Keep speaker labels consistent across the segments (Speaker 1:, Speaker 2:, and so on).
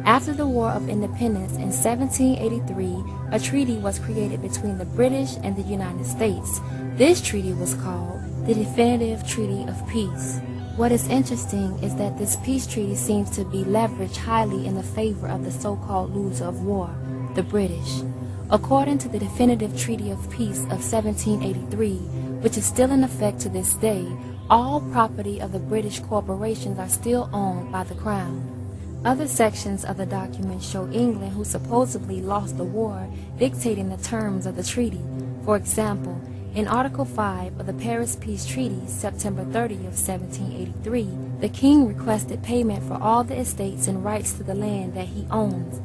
Speaker 1: After the War of Independence in 1783, a treaty was created between the British and the United States. This treaty was called the Definitive Treaty of Peace. What is interesting is that this peace treaty seems to be leveraged highly in the favor of the so-called loser of war, the British. According to the Definitive Treaty of Peace of 1783, which is still in effect to this day, all property of the British corporations are still owned by the Crown. Other sections of the document show England, who supposedly lost the war, dictating the terms of the treaty. For example, in Article 5 of the Paris Peace Treaty, September 30 of 1783, the King requested payment for all the estates and rights to the land that he owns.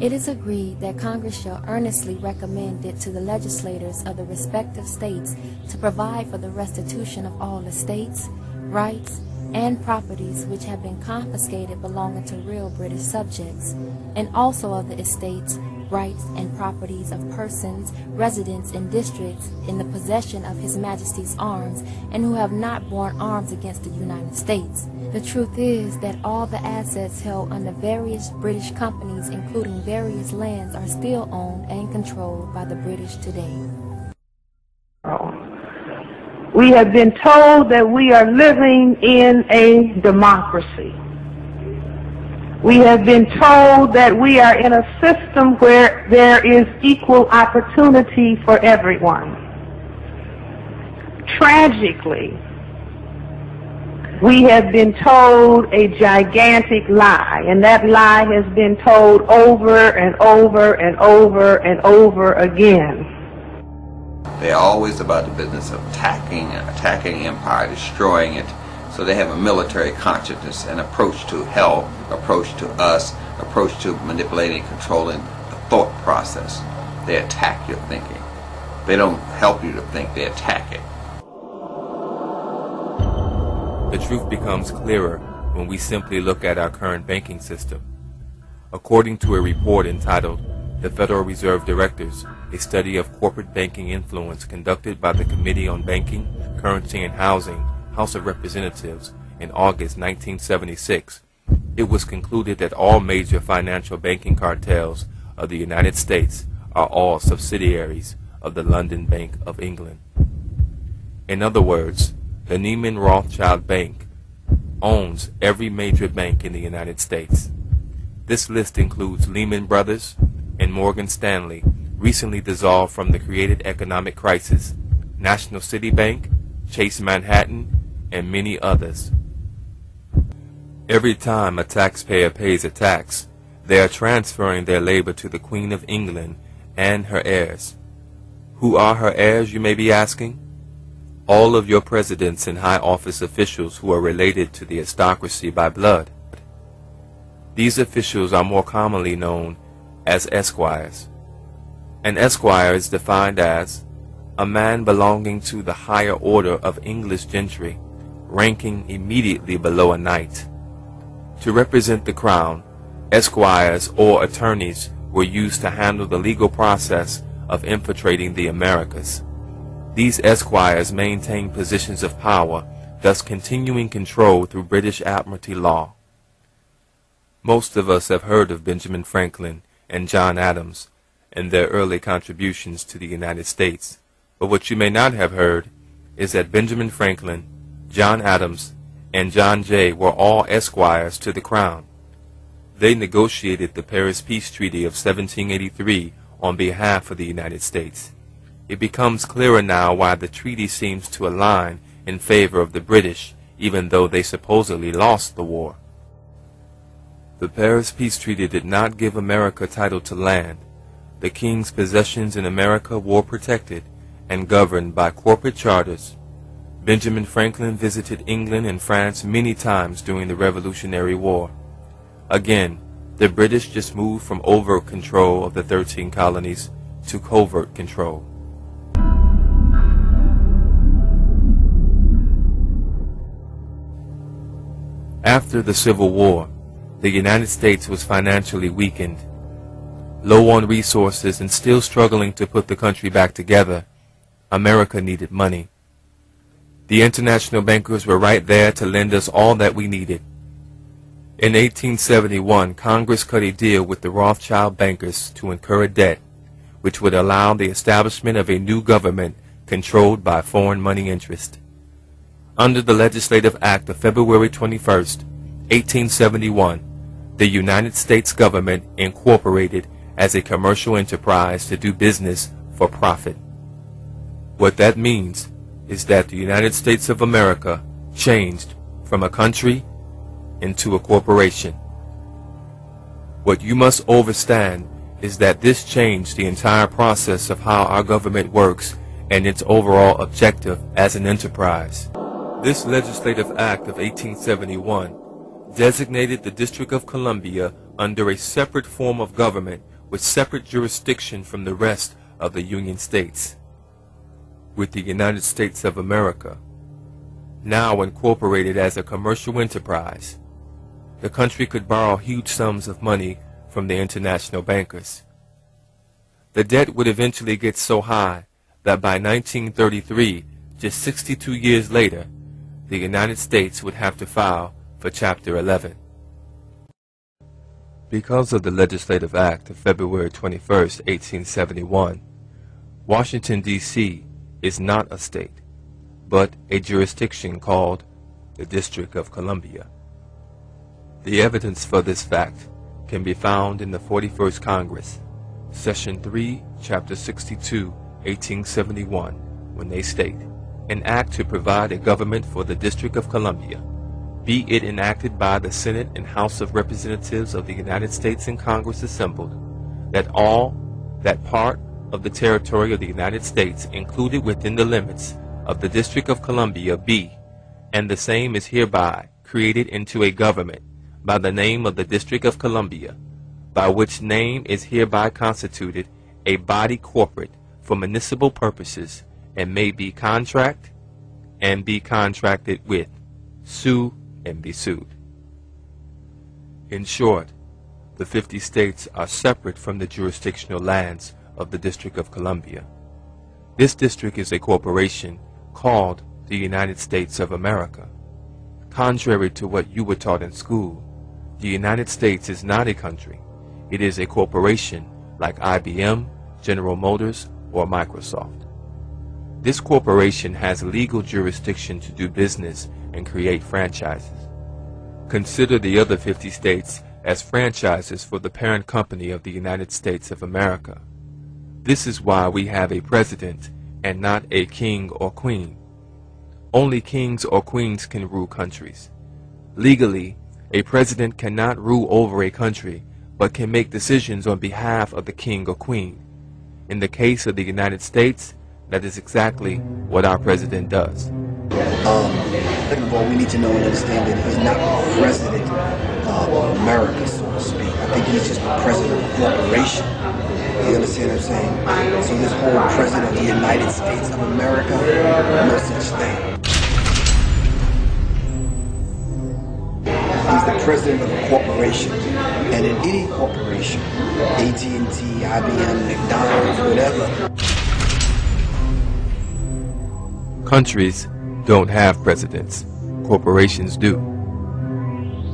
Speaker 1: It is agreed that Congress shall earnestly recommend it to the legislators of the respective states to provide for the restitution of all estates, rights, and properties which have been confiscated belonging to real British subjects, and also of the estates, rights, and properties of persons, residents in districts in the possession of His Majesty's arms, and who have not borne arms against the United States. The truth is that all the assets held under various British companies, including various lands, are still owned and controlled by the British today.
Speaker 2: We have been told that we are living in a democracy. We have been told that we are in a system where there is equal opportunity for everyone. Tragically, we have been told a gigantic lie, and that lie has been told over and over and over and over again.
Speaker 3: They're always about the business of attacking empire, destroying it. So they have a military consciousness, an approach to hell, approach to us, approach to manipulating and controlling the thought process. They attack your thinking. They don't help you to think, they attack it.
Speaker 4: The truth becomes clearer when we simply look at our current banking system. According to a report entitled The Federal Reserve Directors, a study of corporate banking influence conducted by the Committee on Banking, Currency and Housing, House of Representatives, in August 1976, it was concluded that all major financial banking cartels of the United States are all subsidiaries of the London Bank of England. In other words, the Neiman Rothschild Bank owns every major bank in the United States. This list includes Lehman Brothers and Morgan Stanley, recently dissolved from the created economic crisis, National City Bank, Chase Manhattan, and many others. Every time a taxpayer pays a tax, they are transferring their labor to the Queen of England and her heirs. Who are her heirs, you may be asking? All of your presidents and high office officials who are related to the aristocracy by blood. These officials are more commonly known as esquires. An esquire is defined as a man belonging to the higher order of English gentry, ranking immediately below a knight. To represent the crown, esquires or attorneys were used to handle the legal process of infiltrating the Americas. These esquires maintained positions of power, thus continuing control through British Admiralty law. Most of us have heard of Benjamin Franklin and John Adams and their early contributions to the United States. But what you may not have heard is that Benjamin Franklin, John Adams, and John Jay were all esquires to the crown. They negotiated the Paris Peace Treaty of 1783 on behalf of the United States. It becomes clearer now why the treaty seems to align in favor of the British, even though they supposedly lost the war. The Paris Peace Treaty did not give America title to land. The King's possessions in America were protected and governed by corporate charters. Benjamin Franklin visited England and France many times during the Revolutionary War. Again, the British just moved from overt control of the 13 colonies to covert control. After the Civil War, the United States was financially weakened. Low on resources and still struggling to put the country back together, America needed money. The international bankers were right there to lend us all that we needed. In 1871, Congress cut a deal with the Rothschild bankers to incur a debt which would allow the establishment of a new government controlled by foreign money interest. Under the Legislative Act of February 21, 1871, the United States government incorporated as a commercial enterprise to do business for profit. What that means is that the United States of America changed from a country into a corporation. What you must understand is that this changed the entire process of how our government works and its overall objective as an enterprise. This Legislative Act of 1871 designated the District of Columbia under a separate form of government with separate jurisdiction from the rest of the Union States. With the United States of America now incorporated as a commercial enterprise, the country could borrow huge sums of money from the international bankers. The debt would eventually get so high that by 1933, just 62 years later, the United States would have to file for Chapter 11. Because of the Legislative Act of February 21, 1871, Washington, D.C. is not a state, but a jurisdiction called the District of Columbia. The evidence for this fact can be found in the 41st Congress, Session 3, Chapter 62, 1871, when they state, "An act to provide a government for the District of Columbia, be it enacted by the Senate and House of Representatives of the United States and Congress assembled, that part of the territory of the United States included within the limits of the District of Columbia be, and the same is hereby created into a government by the name of the District of Columbia, by which name is hereby constituted a body corporate for municipal purposes, and may be contract and be contracted with, sue and be sued." In short, the 50 states are separate from the jurisdictional lands of the District of Columbia. This district is a corporation called the United States of America. Contrary to what you were taught in school, the United States is not a country. It is a corporation like IBM, General Motors, or Microsoft. This corporation has legal jurisdiction to do business and create franchises. Consider the other 50 states as franchises for the parent company of the United States of America. This is why we have a president and not a king or queen. Only kings or queens can rule countries. Legally, a president cannot rule over a country, but can make decisions on behalf of the king or queen. In the case of the United States, that is exactly what our president does.
Speaker 5: Second of all, we need to know and understand that he's not the president of America, so to speak. I think he's just the president of a corporation. You understand what I'm saying? So this whole president of the United States of America, no such thing. He's the president of a corporation. And in any corporation, AT&T, IBM, McDonald's, whatever.
Speaker 4: Countries don't have presidents. Corporations do.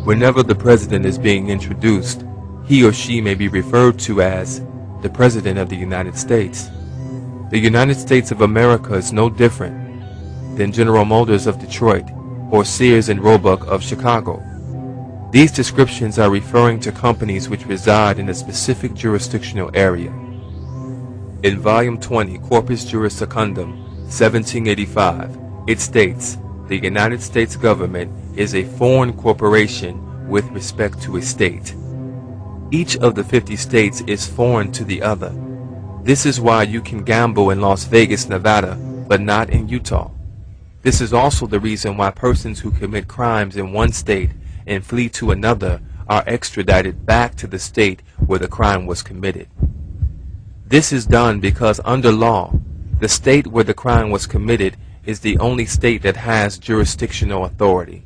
Speaker 4: Whenever the president is being introduced, he or she may be referred to as the President of the United States. The United States of America is no different than General Motors of Detroit or Sears and Roebuck of Chicago. These descriptions are referring to companies which reside in a specific jurisdictional area. In Volume 20, Corpus Juris Secundum, 1785, it states, "The United States government is a foreign corporation with respect to a state." Each of the 50 states is foreign to the other. This is why you can gamble in Las Vegas, Nevada, but not in Utah. This is also the reason why persons who commit crimes in one state and flee to another are extradited back to the state where the crime was committed. This is done because under law, the state where the crime was committed is the only state that has jurisdictional authority.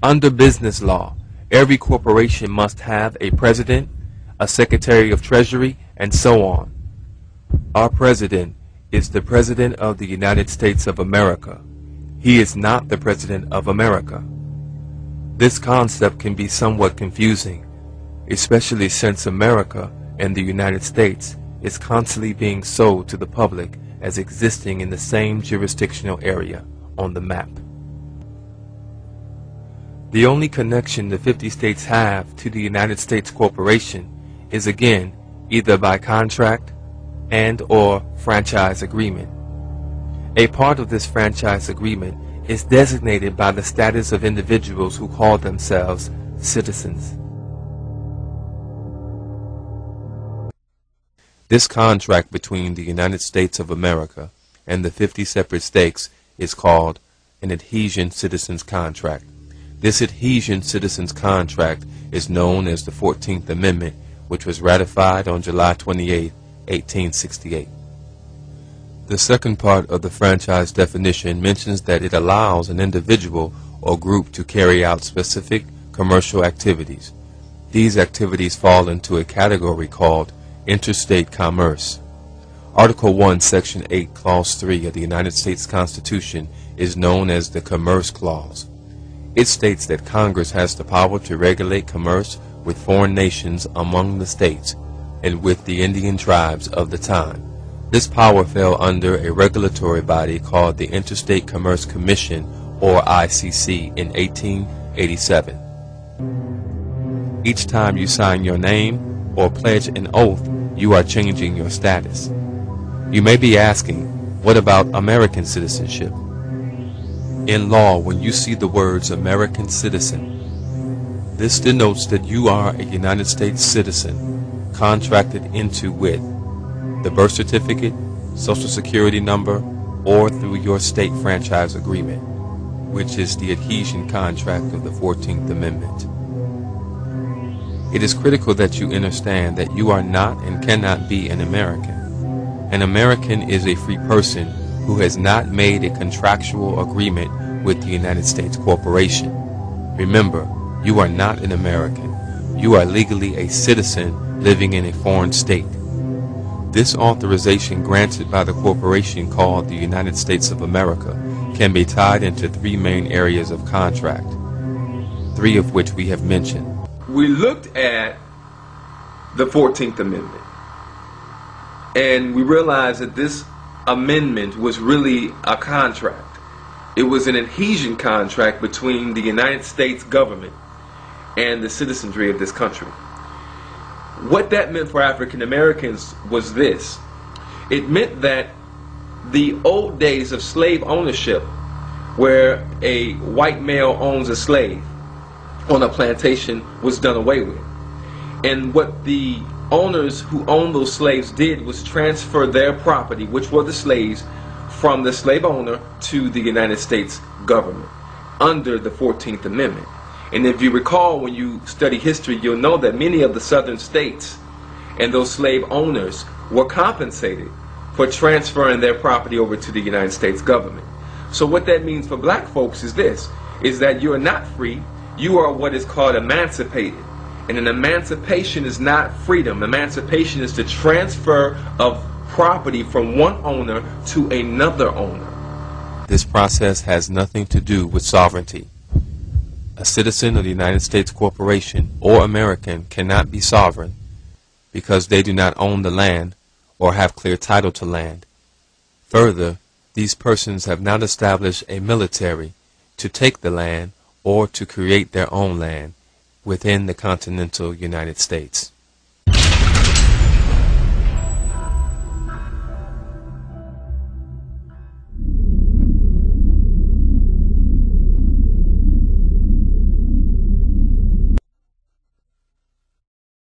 Speaker 4: Under business law, every corporation must have a president, a secretary of treasury, and so on. Our president is the President of the United States of America. He is not the President of America. This concept can be somewhat confusing, especially since America and the United States is constantly being sold to the public as existing in the same jurisdictional area on the map. The only connection the 50 states have to the United States Corporation is again either by contract and/or franchise agreement. A part of this franchise agreement is designated by the status of individuals who call themselves citizens. This contract between the United States of America and the 50 separate states is called an Adhesion Citizens Contract. This Adhesion Citizens Contract is known as the 14th Amendment, which was ratified on July 28, 1868. The second part of the franchise definition mentions that it allows an individual or group to carry out specific commercial activities. These activities fall into a category called interstate commerce. Article 1, Section 8, Clause 3 of the United States Constitution is known as the Commerce Clause. It states that Congress has the power to regulate commerce with foreign nations among the states and with the Indian tribes of the time. This power fell under a regulatory body called the Interstate Commerce Commission, or ICC, in 1887. Each time you sign your name or pledge an oath, you are changing your status. You may be asking, what about American citizenship? In law, when you see the words American citizen, this denotes that you are a United States citizen contracted into with the birth certificate, social security number, or through your state franchise agreement, which is the adhesion contract of the 14th Amendment. It is critical that you understand that you are not and cannot be an American. An American is a free person who has not made a contractual agreement with the United States Corporation. Remember, you are not an American. You are legally a citizen living in a foreign state. This authorization granted by the corporation called the United States of America can be tied into three main areas of contract, three of which we have mentioned.
Speaker 6: We looked at the 14th Amendment, and we realized that this amendment was really a contract. It was an adhesion contract between the United States government and the citizenry of this country. What that meant for African Americans was this. It meant that the old days of slave ownership, where a white male owns a slave on a plantation, was done away with. And what the owners who owned those slaves did was transfer their property, which were the slaves, from the slave owner to the United States government under the 14th Amendment. And if you recall, when you study history, you'll know that many of the southern states and those slave owners were compensated for transferring their property over to the United States government. So what that means for black folks is this, is that you are not free, you are what is called emancipated. And an emancipation is not freedom. Emancipation is the transfer of property from one owner to another owner.
Speaker 4: This process has nothing to do with sovereignty. A citizen of the United States Corporation or American cannot be sovereign because they do not own the land or have clear title to land. Further, these persons have not established a military to take the land or to create their own land within the continental United States.